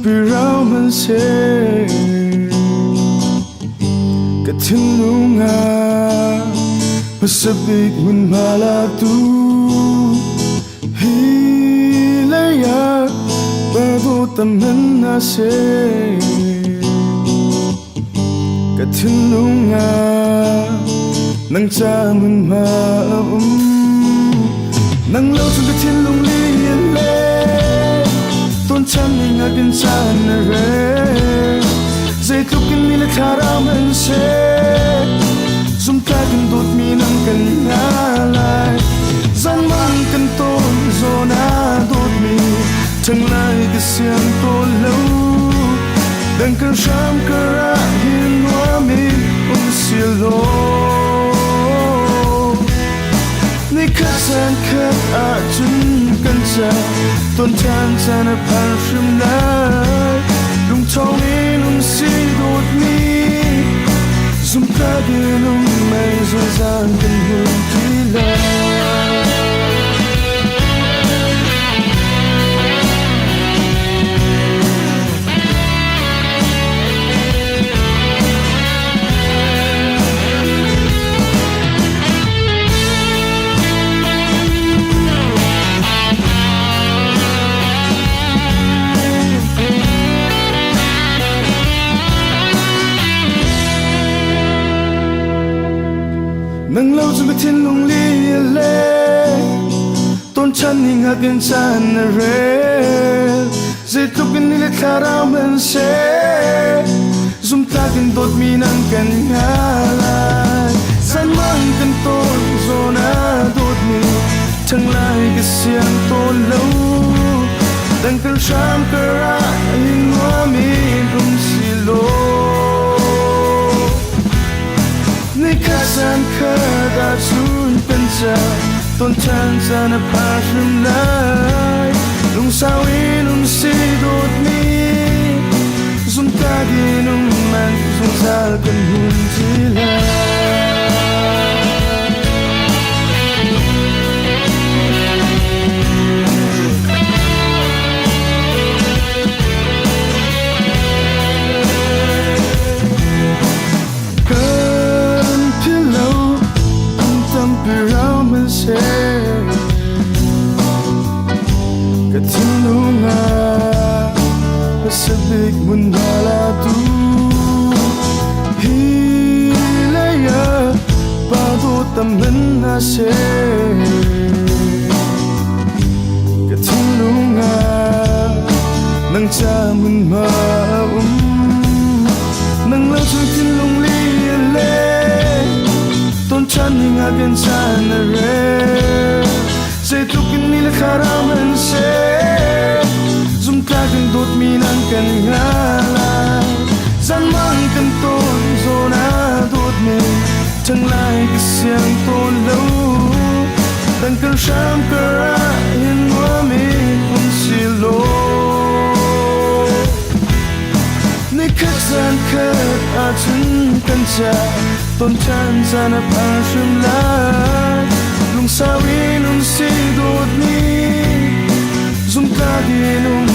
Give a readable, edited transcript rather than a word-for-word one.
pirau man se katilunga pasabik mun malatu hilaya bago taman na se katilunga nang jamun maum nang lâu trong katilung lian le tôn chân mình ngạc nhiên san re dây thúc kinh mi là thà ra mình sẽ zoom ta cần đốt mi nang cần ngã lại gian man cần tôn zona đốt mi chẳng lại cái xiên tôn lâu đừng cần sham cơ ra hiền hoa mi xìa lô ni khát san khát chun cần cha tôn chan san a pan shim lai lung thong mi lung si đốt mi zoom ta đi lung mai zo gian cần hương chỉ lai nang lâu trong thiên lung li le tôn chân hình hạt yên chan re dây thúc kinh ni thà ra mình sẽ zoom ta kinh đốt mi nang cần ngã lại gian mang cần tôn zona đốt mi chẳng lại cái xiên tôn lâu đang cần sham cơ ra hình hoa mi không xì lô ni khát san khát chun cần cha tôn chan san a pa shim lai lung sao in lung si đốt mi zoom ta đi lung man zoom ra cần hun chỉ lai katilunga pasabik mun malatu hilaya bago taman na se katilunga nang jamun maum nang lâu trong thiên lung lian le tôn chân hình hạt yên chan re dây thúc kinh ni là khá ra mình sẽ zoom ta cần đốt mi nang cần ngã lại gian mang cần tôn zona đốt mi chẳng lại cái xiang tôn lâu đang cần sham cơ ra hiền hoa mi không xì lô ni khát gian khát chun cần cha tôn chan san a pa shim lai lung sao in lung si đốt mi zoom ta đi lung